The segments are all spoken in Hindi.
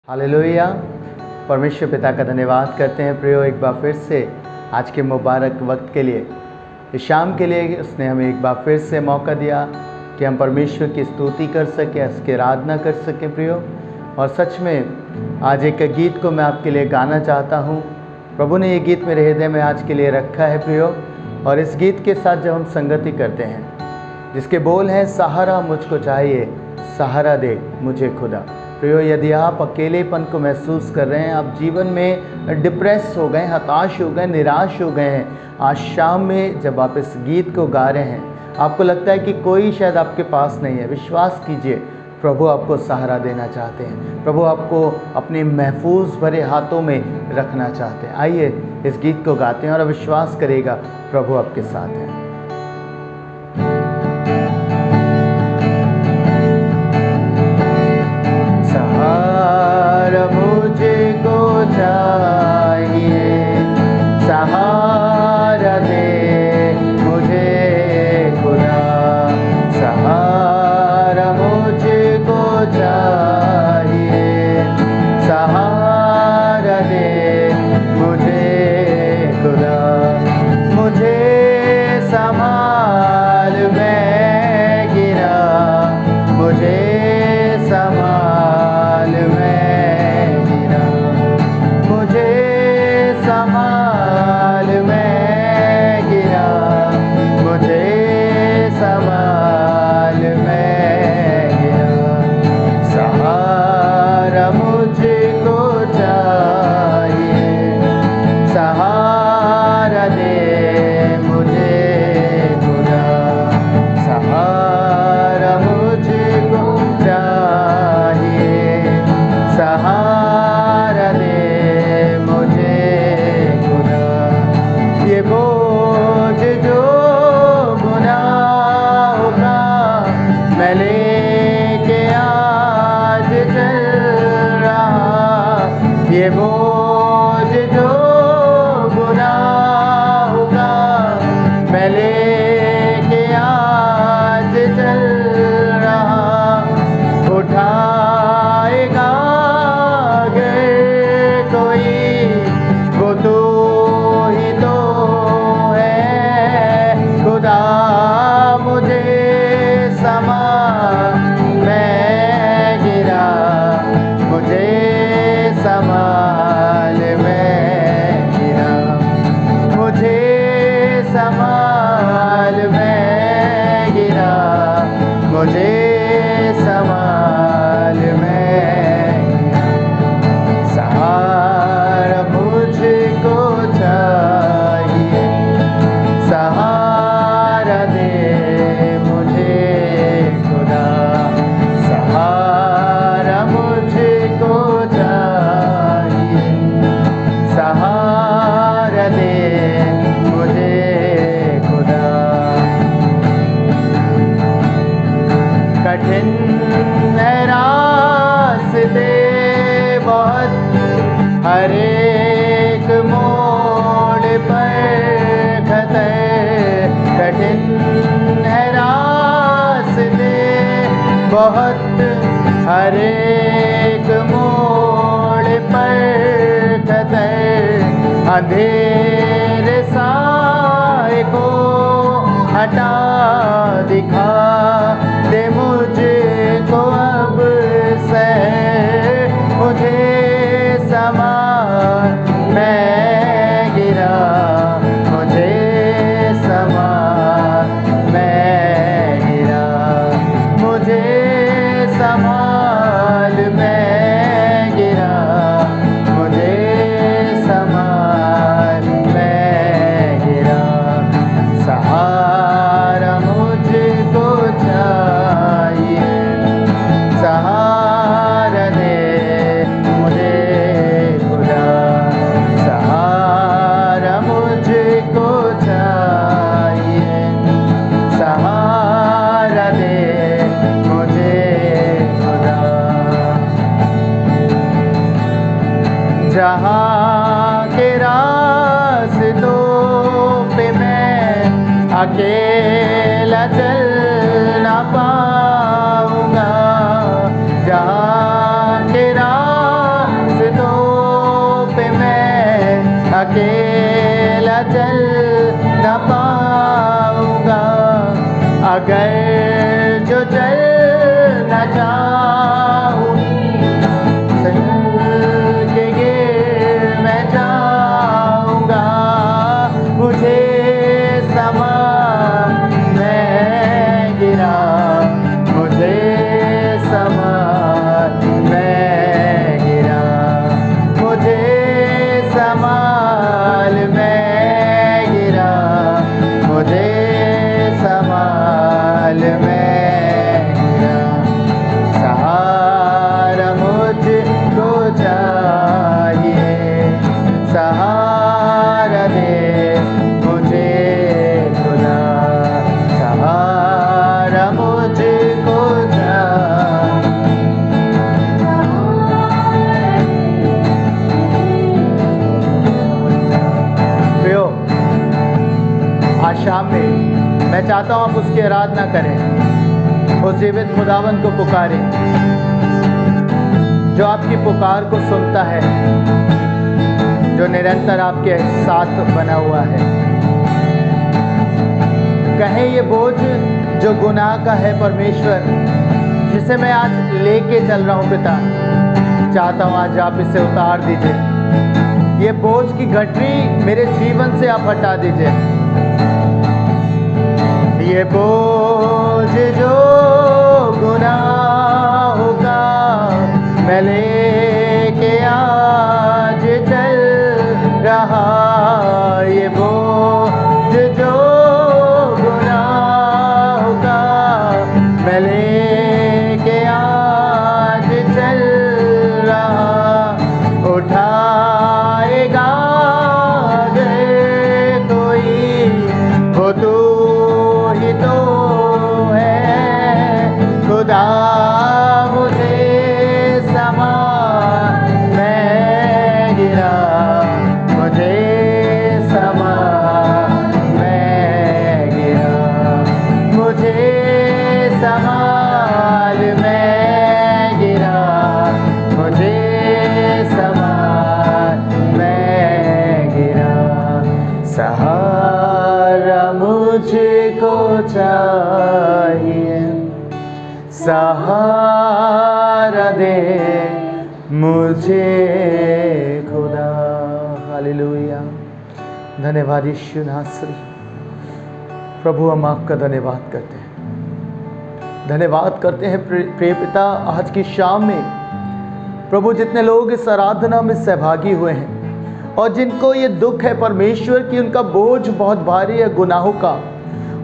हालेलुया। परमेश्वर पिता का धन्यवाद करते हैं प्रियो, एक बार फिर से आज के मुबारक वक्त के लिए, इस शाम के लिए उसने हमें एक बार फिर से मौका दिया कि हम परमेश्वर की स्तुति कर सकें, उसकी आराधना कर सकें प्रियो। और सच में आज एक गीत को मैं आपके लिए गाना चाहता हूँ। प्रभु ने ये गीत मेरे हृदय में आज के लिए रखा है प्रियो। और इस गीत के साथ जब हम संगति करते हैं, जिसके बोल हैं, सहारा मुझको चाहिए, सहारा दे मुझे खुदा। प्रियो, यदि आप अकेलेपन को महसूस कर रहे हैं, आप जीवन में डिप्रेस हो गए, हताश हो गए, निराश हो गए हैं, आज शाम में जब आप इस गीत को गा रहे हैं, आपको लगता है कि कोई शायद आपके पास नहीं है, विश्वास कीजिए, प्रभु आपको सहारा देना चाहते हैं। प्रभु आपको अपने महफूज भरे हाथों में रखना चाहते हैं। आइए इस गीत को गाते हैं और विश्वास करेगा प्रभु आपके साथ है। सहारा मुझको चाहिए, सहारा दे मुझे खुदा। सहारा मुझको चाहिए, सहारा दे मुझे खुदा। मुझे संभाल, मैं गिरा, मुझे संभाल, मैं गिरा, मुझे संभाल, मैं गिरा, मुझे संभाल, मैं गिरा। सहारा मुझको चाहिए, सहारा दे मुझे खुदा। सहारा मुझको चाहिए, सहारा दे मुझे खुदा। ये बोझ जो गुनाहों का मैं लेके आज चल रहा, ये बोझ जो गुनाहों का मैं लेके आज चल रहा, उठाएगा अगर कोई, वो तो ही तो है खुदा। मुझे संभाल, मैं गिरा, मुझे संभाल, मैं गिरा, मुझे संभाल, मैं गिरा, मुझे संभाल, मैं गिरा। सहारा मुझको चाहिए, सहारा दे मुझे खुदा। सहारा मुझको चाहिए, सहारा दे मुझे खुदा। कठिन है रास्ते बहुत, हर एक मोड़ पर खतर। कठिन है रास्ते बहुत, हर एक मोड़ पर खतर। अंधेरे साए को हटा दिखा दे मुझको अब सह, मुझे संभाल, मैं गिरा, मुझे संभाल, मैं गिरा, मुझे संभाल, मैं गिरा, मुझे संभाल, मैं गिरा। सहारा मुझको चाहिए, सहारा दे मुझे खुदा। सहारा मुझको चाहिए, सहारा दे मुझे खुदा। जहाँ के रास्तों पे मैं अकेला चल ना पाऊँगा, जहाँ के राह अकेला चल न पाऊंगा, अगर जो चल न चाहूँगी, चल के गिर मैं जाऊंगा, मुझे संभाल मैं गिरा, मुझे संभाल मैं गिरा, मुझे संभाल मैं गिरा, मुझे संभाल मैं गिरा। सहारा मुझको चाहिए, सहारा दे मुझे खुदा, सहारा मुझको चाहिए। प्रियो, आज शाम में मैं चाहता हूँ आप उसकी आराधना करें, उस जीवित खुदावन को पुकारें जो आपकी पुकार को सुनता है, जो निरंतर आपके साथ बना हुआ है। कहे ये बोझ जो गुनाह का है परमेश्वर, जिसे मैं आज लेके चल रहा हूँ पिता, चाहता हूँ आज आप इसे उतार दीजिए। ये बोझ की गठरी मेरे जीवन से आप हटा दीजिए। ये बोझ जो गुनाहों का मैं लेके आज चल रहा, ये बोझ जो गुनाहों का मैं लेके आज चल रहा, उठाएगा अगर कोई वो तू ही तो है खुदा, मुझे संभाल मैं गिरा, मुझे संभाल मैं गिरा, मुझे संभाल मैं गिरा, मुझे संभाल मैं गिरा। सहारा मुझको चाहिए, सहारा दे मुझे खुदा। हालेलुया, धन्यवाद यीशु नासरी। प्रभु हम आपका धन्यवाद करते हैं, धन्यवाद करते हैं प्रिय पिता। आज की शाम में प्रभु जितने लोग इस आराधना में सहभागी हुए हैं और जिनको ये दुख है परमेश्वर कि उनका बोझ बहुत भारी है गुनाहों का,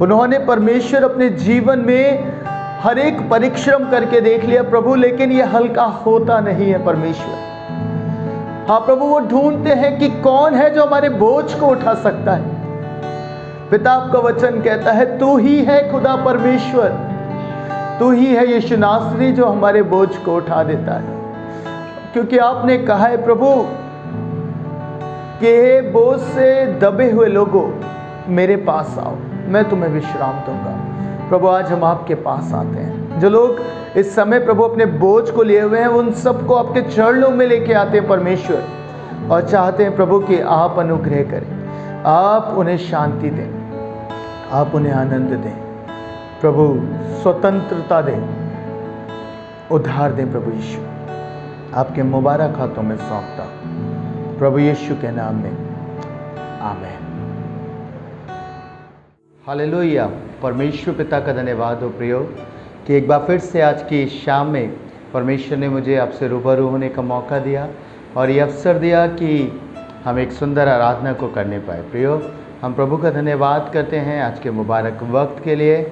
उन्होंने परमेश्वर अपने जीवन में हर एक परिश्रम करके देख लिया प्रभु, लेकिन ये हल्का होता नहीं है परमेश्वर। हाँ प्रभु, वो ढूंढते हैं कि कौन है जो हमारे बोझ को उठा सकता है। पिता आपका वचन कहता है तू ही है खुदा परमेश्वर, तू ही है यीशु नासरी जो हमारे बोझ को उठा देता है। क्योंकि आपने कहा है प्रभु कि हे बोझ से दबे हुए लोगों मेरे पास आओ, मैं तुम्हें विश्राम दूंगा। प्रभु आज हम आपके पास आते हैं। जो लोग इस समय प्रभु अपने बोझ को लिए हुए हैं उन सबको आपके चरणों में लेके आते हैं परमेश्वर, और चाहते हैं प्रभु कि आप अनुग्रह करें, आप उन्हें शांति दें, आप उन्हें आनंद दें प्रभु, स्वतंत्रता दें, उद्धार दें प्रभु यीशु। आपके मुबारक हाथों में सौंपता प्रभु यीशु के नाम में, आमीन। हालेलुया। परमेश्वर पिता का धन्यवाद हो प्रियो कि एक बार फिर से आज की शाम में परमेश्वर ने मुझे आपसे रूबरू होने का मौका दिया और ये अवसर दिया कि हम एक सुंदर आराधना को करने पाए। प्रियो, हम प्रभु का धन्यवाद करते हैं आज के मुबारक वक्त के लिए,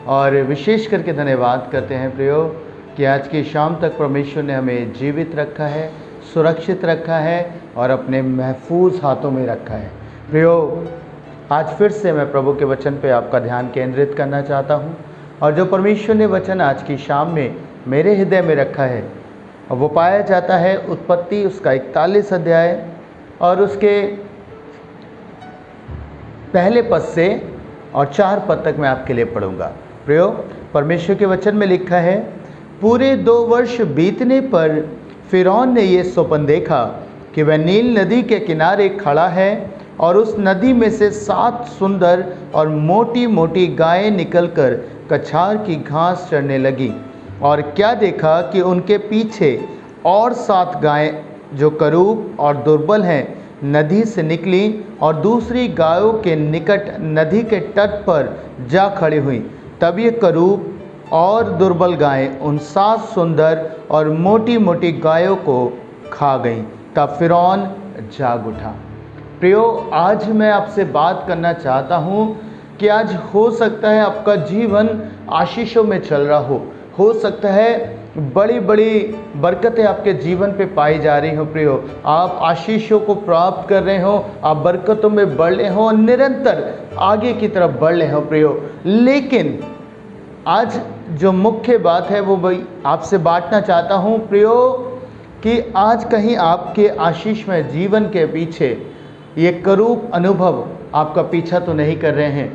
और विशेष करके धन्यवाद करते हैं प्रियो कि आज की शाम तक परमेश्वर ने हमें जीवित रखा है, सुरक्षित रखा है और अपने महफूज हाथों में रखा है। प्रियो, आज फिर से मैं प्रभु के वचन पे आपका ध्यान केंद्रित करना चाहता हूँ, और जो परमेश्वर ने वचन आज की शाम में मेरे हृदय में रखा है वो पाया जाता है उत्पत्ति उसका 41 अध्याय और उसके पहले पद से और 4 पद तक मैं आपके लिए पढ़ूंगा। प्रियो, परमेश्वर के वचन में लिखा है, पूरे 2 वर्ष बीतने पर फिरौन ने ये स्वप्न देखा कि वह नील नदी के किनारे खड़ा है और उस नदी में से 7 सुंदर और मोटी मोटी गायें निकलकर कछार की घास चरने लगी। और क्या देखा कि उनके पीछे और 7 गायें जो करूब और दुर्बल हैं नदी से निकली और दूसरी गायों के निकट नदी के तट पर जा खड़ी हुई। तब ये करूब और दुर्बल गायें उन 7 सुंदर और मोटी मोटी गायों को खा गईं। तब फ़िरौन जाग उठा। प्रियो, आज मैं आपसे बात करना चाहता हूँ कि आज हो सकता है आपका जीवन आशीषों में चल रहा हो सकता है बड़ी बड़ी बरकतें आपके जीवन पे पाई जा रही हो। प्रियो, आप आशीषों को प्राप्त कर रहे हो, आप बरकतों में बढ़ रहे हो, निरंतर आगे की तरफ बढ़ रहे हो। प्रियो, लेकिन आज जो मुख्य बात है वो भाई आपसे बांटना चाहता हूँ प्रियो, कि आज कहीं आपके आशीष में जीवन के पीछे ये करूप अनुभव आपका पीछा तो नहीं कर रहे हैं।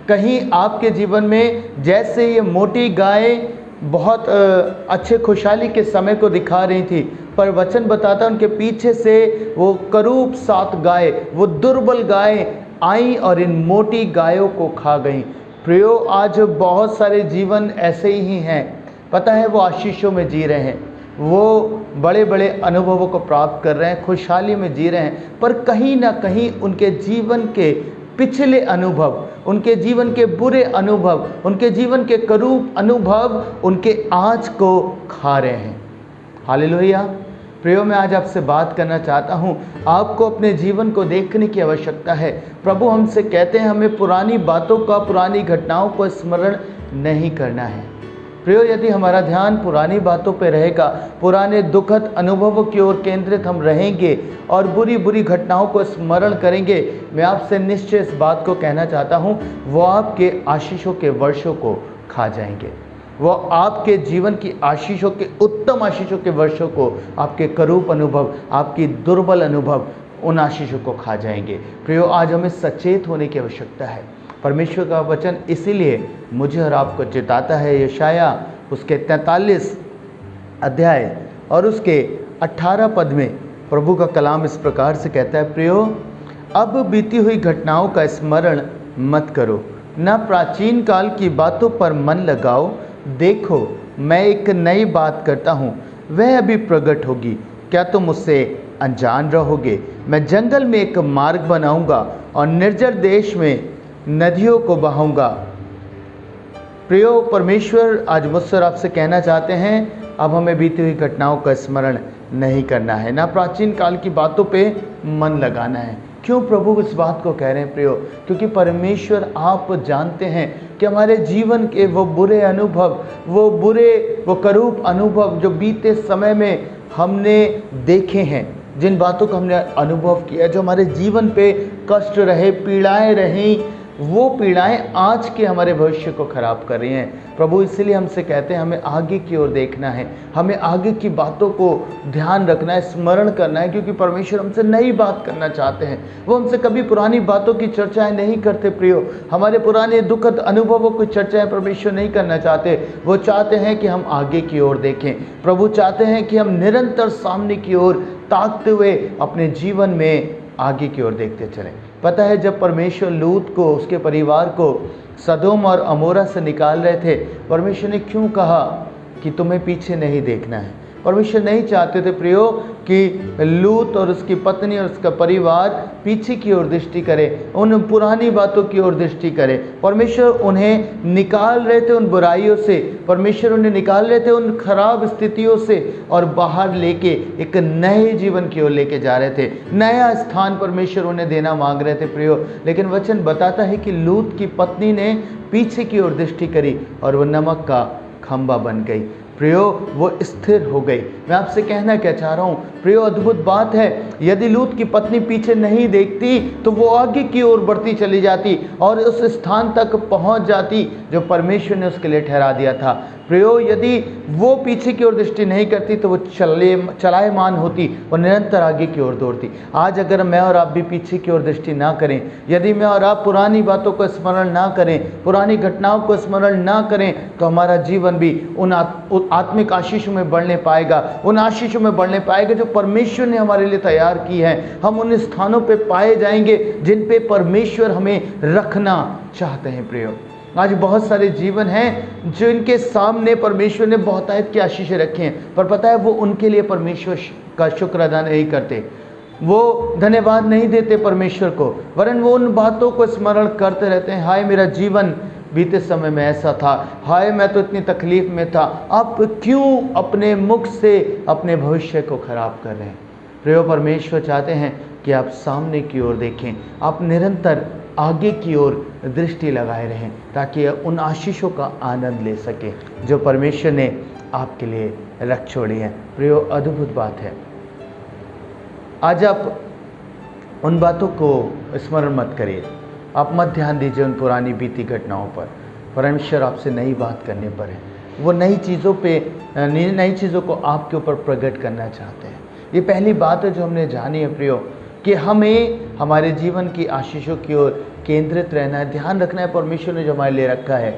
कहीं आपके जीवन में जैसे ये मोटी गाय बहुत अच्छे खुशहाली के समय को दिखा रही थी, पर वचन बताता उनके पीछे से वो करूप 7 गाय, वो दुर्बल गाय आई और इन मोटी गायों को खा गईं। प्रियो, आज बहुत सारे जीवन ऐसे ही हैं, पता है वो आशीषों में जी रहे हैं, वो बड़े बड़े अनुभवों को प्राप्त कर रहे हैं, खुशहाली में जी रहे हैं, पर कहीं ना कहीं उनके जीवन के पिछले अनुभव, उनके जीवन के बुरे अनुभव, उनके जीवन के करूप अनुभव उनके आज को खा रहे हैं। हालेलुया। प्रियो, मैं आज आपसे बात करना चाहता हूँ, आपको अपने जीवन को देखने की आवश्यकता है। प्रभु हमसे कहते हैं हमें पुरानी बातों का, पुरानी घटनाओं को स्मरण नहीं करना है। प्रियो, यदि हमारा ध्यान पुरानी बातों पर रहेगा, पुराने दुखद अनुभवों की ओर केंद्रित हम रहेंगे और बुरी बुरी घटनाओं को स्मरण करेंगे, मैं आपसे निश्चय इस बात को कहना चाहता हूँ, वो आपके आशीषों के वर्षों को खा जाएंगे। वो आपके जीवन की आशीषों के, उत्तम आशीषों के वर्षों को, आपके करूप अनुभव, आपकी दुर्बल अनुभव, उन आशीषों को खा जाएंगे। प्रियो, आज हमें सचेत होने की आवश्यकता है। परमेश्वर का वचन इसीलिए मुझे और आपको चेताता है। यशाया उसके 43 अध्याय और उसके 18 पद में प्रभु का कलाम इस प्रकार से कहता है, प्रियो, अब बीती हुई घटनाओं का स्मरण मत करो, न प्राचीन काल की बातों पर मन लगाओ। देखो, मैं एक नई बात करता हूँ, वह अभी प्रकट होगी, क्या तुम उससे अनजान रहोगे? मैं जंगल में एक मार्ग बनाऊंगा और निर्जर देश में नदियों को बहाऊंगा। प्रियो, परमेश्वर आज मुझसे और आपसे कहना चाहते हैं, अब हमें बीती हुई घटनाओं का स्मरण नहीं करना है, ना प्राचीन काल की बातों पे मन लगाना है। क्यों प्रभु इस बात को कह रहे हैं प्रियो? क्योंकि परमेश्वर आप जानते हैं कि हमारे जीवन के वो बुरे अनुभव, वो करूप अनुभव जो बीते समय में हमने देखे हैं, जिन बातों को हमने अनुभव किया, जो हमारे जीवन पे कष्ट रहे, पीड़ाएं रहीं, वो पीड़ाएं आज के हमारे भविष्य को खराब कर रही हैं। प्रभु इसलिए हमसे कहते हैं हमें आगे की ओर देखना है, हमें आगे की बातों को ध्यान रखना है, स्मरण करना है, क्योंकि परमेश्वर हमसे नई बात करना चाहते हैं। वो हमसे कभी पुरानी बातों की चर्चाएं नहीं करते प्रियो, हमारे पुराने दुखद अनुभवों की चर्चाएं परमेश्वर नहीं करना चाहते। वो चाहते हैं कि हम आगे की ओर देखें। प्रभु चाहते हैं कि हम निरंतर सामने की ओर ताकते हुए अपने जीवन में आगे की ओर देखते चलें। पता है, जब परमेश्वर लूत को, उसके परिवार को सदोम और अमोरा से निकाल रहे थे, परमेश्वर ने क्यों कहा कि तुम्हें पीछे नहीं देखना है? परमेश्वर नहीं चाहते थे प्रियो कि लूत और उसकी पत्नी और उसका परिवार पीछे की ओर दृष्टि करे, उन पुरानी बातों की ओर दृष्टि करे। परमेश्वर उन्हें निकाल रहे थे उन बुराइयों से, परमेश्वर उन्हें निकाल रहे थे उन खराब स्थितियों से और बाहर लेके एक नए जीवन की ओर लेके जा रहे थे। नया स्थान परमेश्वर उन्हें देना मांग रहे थे प्रियो। लेकिन वचन बताता है कि लूत की पत्नी ने पीछे की ओर दृष्टि करी और वो नमक का खंबा बन गई प्रियो, वो स्थिर हो गई। मैं आपसे कहना क्या चाह रहा हूँ प्रियो, अद्भुत बात है, यदि लूत की पत्नी पीछे नहीं देखती तो वो आगे की ओर बढ़ती चली जाती और उस स्थान तक पहुँच जाती जो परमेश्वर ने उसके लिए ठहरा दिया था। प्रियो, यदि वो पीछे की ओर दृष्टि नहीं करती तो वो चलायमान होती, वो निरंतर आगे की ओर दौड़ती। आज अगर मैं और आप भी पीछे की ओर दृष्टि ना करें, यदि मैं और आप पुरानी बातों को स्मरण ना करें, पुरानी घटनाओं को स्मरण ना करें, तो हमारा जीवन भी उन आत्मिक आशीषों में बढ़ने पाएगा, उन आशीषों में बढ़ने पाएगा जो परमेश्वर ने हमारे लिए तैयार की है। हम उन स्थानों पे पाए जाएंगे जिन पे परमेश्वर हमें रखना चाहते हैं। प्रियो, आज बहुत सारे जीवन हैं जो इनके सामने परमेश्वर ने बहुतायत की आशीषें रखी हैं, पर पता है वो उनके लिए परमेश्वर का शुक्र अदा नहीं करते, वो धन्यवाद नहीं देते परमेश्वर को, वरन वो उन बातों को स्मरण करते रहते हैं। हाय मेरा जीवन बीते समय में ऐसा था, हाय मैं तो इतनी तकलीफ में था, आप क्यों अपने मुख से अपने भविष्य को खराब कर रहे हैं। प्रियो, परमेश्वर चाहते हैं कि आप सामने की ओर देखें, आप निरंतर आगे की ओर दृष्टि लगाए रहें, ताकि उन आशीषों का आनंद ले सके जो परमेश्वर ने आपके लिए रख छोड़ी है। प्रियो, अद्भुत बात है। आज आप उन बातों को स्मरण मत करिए, आप मत ध्यान दीजिए उन पुरानी बीती घटनाओं पर। परमेश्वर आपसे नई बात करने पर है, वो नई चीज़ों को आपके ऊपर प्रकट करना चाहते हैं। ये पहली बात है जो हमने जानी है प्रियो, कि हमें हमारे जीवन की आशीषों की ओर केंद्रित रहना है, ध्यान रखना है परमेश्वर ने जो हमारे लिए रखा है,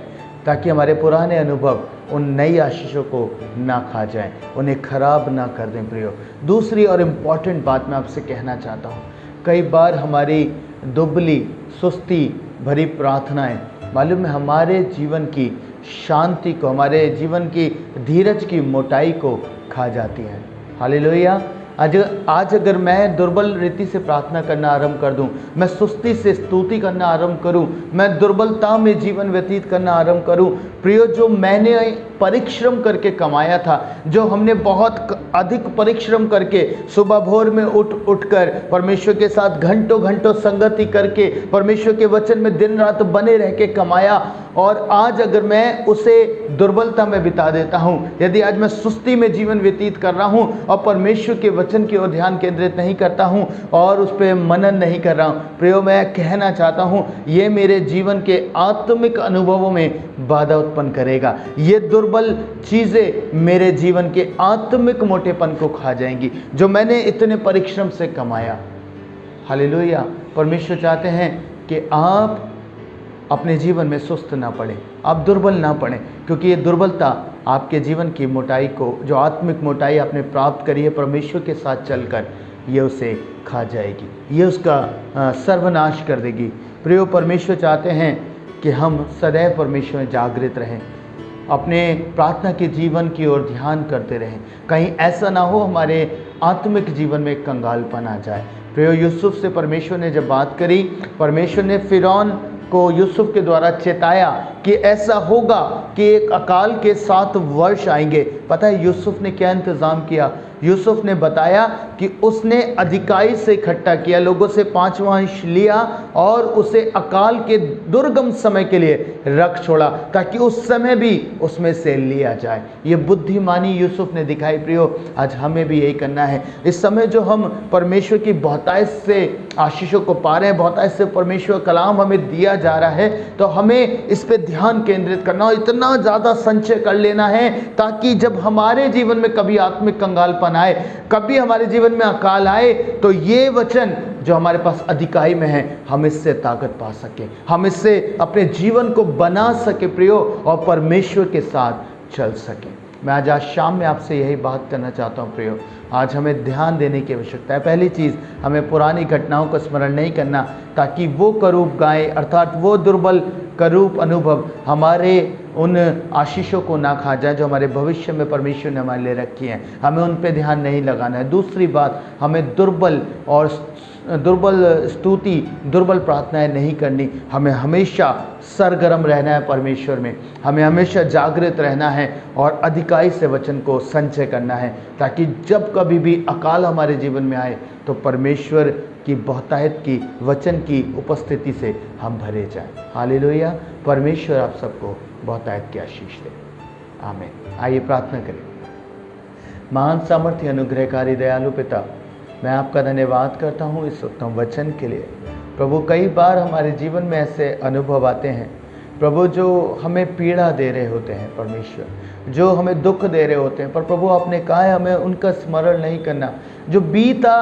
ताकि हमारे पुराने अनुभव उन नई आशीषों को ना खा जाएं, उन्हें खराब ना कर दें। प्रियो, दूसरी और इम्पॉर्टेंट बात मैं आपसे कहना चाहता हूँ, कई बार हमारी दुबली सुस्ती भरी प्रार्थनाएं मालूम है हमारे जीवन की शांति को, हमारे जीवन की धीरज की मोटाई को खा जाती हैं। हालेलुया। आज अगर मैं दुर्बल रीति से प्रार्थना करना आरंभ कर दूं, मैं सुस्ती से स्तुति करना आरंभ करूं, मैं दुर्बलता में जीवन व्यतीत करना आरंभ करूं, प्रियो, जो मैंने परिश्रम करके कमाया था, जो हमने बहुत अधिक परिश्रम करके सुबह भोर में उठकर परमेश्वर के साथ घंटों घंटों संगति करके परमेश्वर के वचन में दिन रात बने रह के कमाया, और आज अगर मैं उसे दुर्बलता में बिता देता हूँ, यदि आज मैं सुस्ती में जीवन व्यतीत कर रहा हूँ और परमेश्वर के वचन की ओर ध्यान केंद्रित नहीं करता हूँ और उस पर मनन नहीं कर रहा हूँ, प्रियो, मैं कहना चाहता हूँ ये मेरे जीवन के आत्मिक अनुभवों में बाधा उत्पन्न करेगा। ये दुर्बल चीज़ें मेरे जीवन के आत्मिक मोटेपन को खा जाएंगी जो मैंने इतने परिश्रम से कमाया। हालेलुया। परमेश्वर चाहते हैं कि आप अपने जीवन में सुस्त ना पड़े, आप दुर्बल ना पड़े, क्योंकि ये दुर्बलता आपके जीवन की मोटाई को, जो आत्मिक मोटाई आपने प्राप्त करी है परमेश्वर के साथ चलकर, ये उसे खा जाएगी, ये उसका सर्वनाश कर देगी। प्रियो, परमेश्वर चाहते हैं कि हम सदैव परमेश्वर में जागृत रहें, अपने प्रार्थना के जीवन की ओर ध्यान करते रहें, कहीं ऐसा ना हो हमारे आत्मिक जीवन में कंगालपन आ जाए। प्रियो, यूसुफ से परमेश्वर ने जब बात करी, परमेश्वर ने फिरौन को यूसुफ के द्वारा चेताया कि ऐसा होगा कि एक अकाल के 7 वर्ष आएंगे। पता है यूसुफ ने क्या इंतज़ाम किया? यूसुफ ने बताया कि उसने अधिकाई से इकट्ठा किया, लोगों से 5वां अंश लिया और उसे अकाल के दुर्गम समय के लिए रख छोड़ा, ताकि उस समय भी उसमें से लिया जाए। ये बुद्धिमानी यूसुफ ने दिखाई। प्रियो, आज हमें भी यही करना है। इस समय जो हम परमेश्वर की बहुतायत से आशीषों को पा रहे हैं, बहुतायत से परमेश्वर कलाम हमें दिया जा रहा है, तो हमें इस पे ध्यान केंद्रित करना और इतना ज़्यादा संचय कर लेना है, ताकि जब हमारे जीवन में कभी आत्मिक कंगालपन आए, कभी हमारे जीवन में अकाल आए, तो ये वचन जो हमारे पास अधिकाई में है, हम इससे ताकत पा सके, हम इससे अपने जीवन को बना सके प्रियो, और परमेश्वर के साथ चल सके। मैं आज शाम में आपसे यही बात करना चाहता हूँ प्रियो। आज हमें ध्यान देने की आवश्यकता है। पहली चीज़, हमें पुरानी घटनाओं को स्मरण नहीं करना, ताकि वो करूप गाएं, अर्थात वो दुर्बल करूप अनुभव हमारे उन आशीषों को ना खा जाए जो हमारे भविष्य में परमेश्वर ने हमारे लिए रखी हैं। हमें उन पे ध्यान नहीं लगाना है। दूसरी बात, हमें दुर्बल स्तुति, दुर्बल प्रार्थनाएं नहीं करनी। हमें हमेशा सरगर्म रहना है परमेश्वर में, हमें हमेशा जागृत रहना है और अधिकाई से वचन को संचय करना है, ताकि जब कभी भी अकाल हमारे जीवन में आए तो परमेश्वर की बहुतायत की वचन की उपस्थिति से हम भरे जाएं। हालेलुया। परमेश्वर आप सबको बहुतायत की आशीष दे। आमीन। आइए प्रार्थना करें। महान सामर्थ्य अनुग्रहकारी दयालु पिता, मैं आपका धन्यवाद करता हूँ इस उत्तम वचन के लिए। प्रभु, कई बार हमारे जीवन में ऐसे अनुभव आते हैं प्रभु जो हमें पीड़ा दे रहे होते हैं परमेश्वर, जो हमें दुख दे रहे होते हैं, पर प्रभु आपने कहा है हमें उनका स्मरण नहीं करना। जो बीता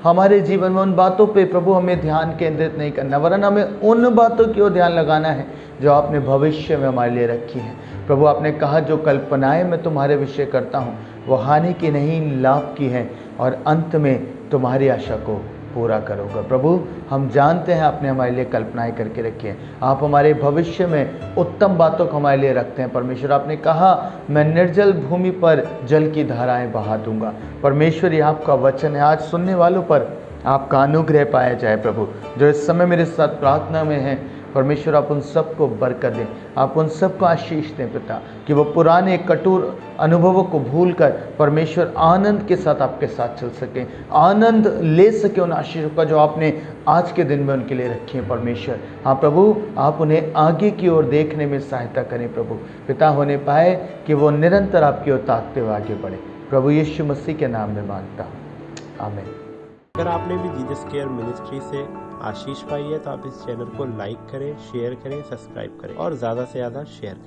हमारे जीवन में, उन बातों पे प्रभु हमें ध्यान केंद्रित नहीं करना, वरन हमें उन बातों की ओर ध्यान लगाना है जो आपने भविष्य में हमारे लिए रखी हैं। प्रभु आपने कहा जो कल्पनाएं मैं तुम्हारे विषय करता हूँ वो हानि की नहीं लाभ की हैं, और अंत में तुम्हारी आशा को पूरा करोगे। प्रभु हम जानते हैं आपने हमारे लिए कल्पनाएं करके रखी हैं, आप हमारे भविष्य में उत्तम बातों को हमारे लिए रखते हैं। परमेश्वर आपने कहा मैं निर्जल भूमि पर जल की धाराएं बहा दूंगा। परमेश्वर ये आपका वचन है, आज सुनने वालों पर आपका अनुग्रह पाया जाए। प्रभु जो इस समय मेरे साथ प्रार्थना में हैं, परमेश्वर आप उन सबको बरकत दें, आप उन सबको आशीष दें पिता, कि वो पुराने कठोर अनुभवों को भूलकर परमेश्वर आनंद के साथ आपके साथ चल सकें, आनंद ले सके उन आशीषों का जो आपने आज के दिन में उनके लिए रखी है। परमेश्वर हाँ प्रभु आप उन्हें आगे की ओर देखने में सहायता करें। प्रभु पिता होने पाए कि वो निरंतर आपकी ओर ताकते हुए आगे बढ़े। प्रभु यीशु मसीह के नाम में मांगता हूँ, आमीन। अगर आपने भी जीसस केयर मिनिस्ट्री से आशीष पाई है तो आप इस चैनल को लाइक करें, शेयर करें, सब्सक्राइब करें और ज़्यादा से ज़्यादा शेयर करें।